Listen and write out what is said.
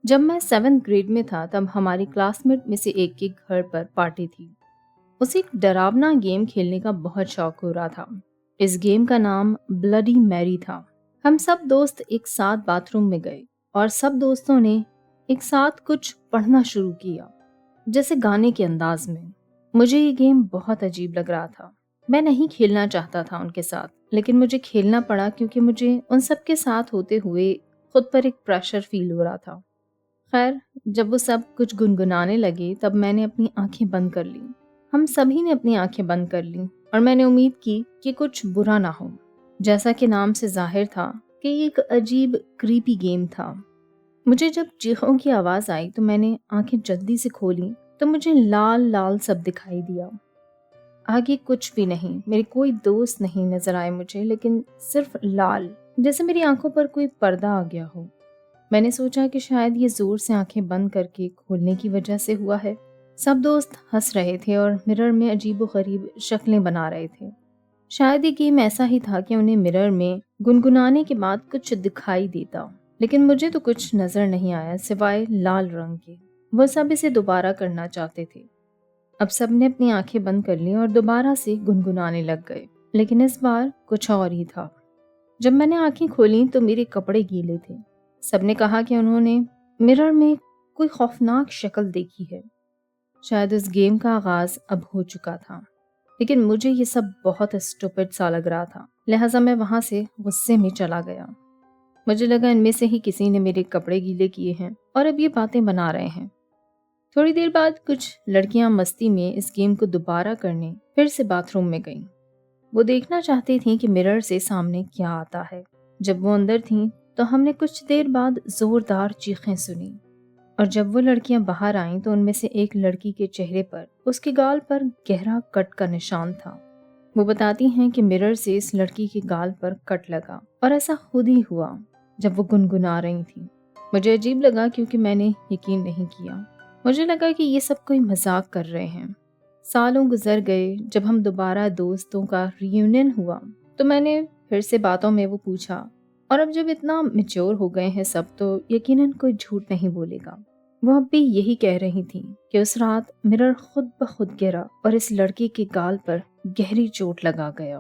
جب میں 7th grade میں تھا تب ہماری کلاس میٹ میں سے ایک کے گھر پر پارٹی تھی۔ اسے ایک ڈراونا گیم کھیلنے کا بہت شوق ہو رہا تھا۔ اس گیم کا نام بلڈی میری تھا۔ ہم سب دوست ایک ساتھ باتھ روم میں گئے اور سب دوستوں نے ایک ساتھ کچھ پڑھنا شروع کیا، جیسے گانے کے انداز میں۔ مجھے یہ گیم بہت عجیب لگ رہا تھا۔ میں نہیں کھیلنا چاہتا تھا ان کے ساتھ، لیکن مجھے کھیلنا پڑا کیونکہ مجھے ان سب کے ساتھ ہوتے ہوئے خود پر ایک پریشر فیل ہو رہا تھا۔ خیر، جب وہ سب کچھ گنگنانے لگے تب میں نے اپنی آنکھیں بند کر لیں۔ ہم سبھی نے اپنی آنکھیں بند کر لیں اور میں نے امید کی کہ کچھ برا نہ ہو۔ جیسا کہ نام سے ظاہر تھا کہ یہ ایک عجیب کریپی گیم تھا۔ مجھے جب چیخوں کی آواز آئی تو میں نے آنکھیں جلدی سے کھولیں تو مجھے لال لال سب دکھائی دیا۔ آگے کچھ بھی نہیں، میرے کوئی دوست نہیں نظر آئے مجھے، لیکن صرف لال، جیسے میری آنکھوں پر کوئی پردہ آ گیا ہو۔ میں نے سوچا کہ شاید یہ زور سے آنکھیں بند کر کے کھولنے کی وجہ سے ہوا ہے۔ سب دوست ہنس رہے تھے اور مرر میں عجیب و غریب شکلیں بنا رہے تھے۔ شاید یہ گیم ایسا ہی تھا کہ انہیں مرر میں گنگنانے کے بعد کچھ دکھائی دیتا، لیکن مجھے تو کچھ نظر نہیں آیا سوائے لال رنگ کے۔ وہ سب اسے دوبارہ کرنا چاہتے تھے۔ اب سب نے اپنی آنکھیں بند کر لیں اور دوبارہ سے گنگنانے لگ گئے، لیکن اس بار کچھ اور ہی تھا۔ جب میں نے آنکھیں کھولیں تو میرے کپڑے گیلے تھے۔ سب نے کہا کہ انہوں نے مرر میں کوئی خوفناک شکل دیکھی ہے۔ شاید اس گیم کا آغاز اب ہو چکا تھا، لیکن مجھے یہ سب بہت اسٹوپڈ سا لگ رہا تھا، لہٰذا میں وہاں سے غصے میں چلا گیا۔ مجھے لگا ان میں سے ہی کسی نے میرے کپڑے گیلے کیے ہیں اور اب یہ باتیں بنا رہے ہیں۔ تھوڑی دیر بعد کچھ لڑکیاں مستی میں اس گیم کو دوبارہ کرنے پھر سے باتھ روم میں گئیں۔ وہ دیکھنا چاہتی تھیں کہ مرر سے سامنے کیا آتا ہے۔ جب وہ اندر تھیں تو ہم نے کچھ دیر بعد زوردار چیخیں سنی، اور جب وہ لڑکیاں باہر آئیں تو ان میں سے ایک لڑکی کے چہرے پر اس کے گال پر گہرا کٹ کا نشان تھا۔ وہ بتاتی ہیں کہ مرر سے اس لڑکی کے گال پر کٹ لگا، اور ایسا خود ہی ہوا جب وہ گنگنا رہی تھیں۔ مجھے عجیب لگا کیونکہ میں نے یقین نہیں کیا۔ مجھے لگا کہ یہ سب کوئی مذاق کر رہے ہیں۔ سالوں گزر گئے۔ جب ہم دوبارہ دوستوں کا ری یونین ہوا تو میں نے پھر سے باتوں میں وہ پوچھا، اور اب جب اتنا میچور ہو گئے ہیں سب تو یقیناً کوئی جھوٹ نہیں بولے گا۔ وہ اب بھی یہی کہہ رہی تھیں کہ اس رات مرر خود بخود گرا اور اس لڑکی کے گال پر گہری چوٹ لگا گیا۔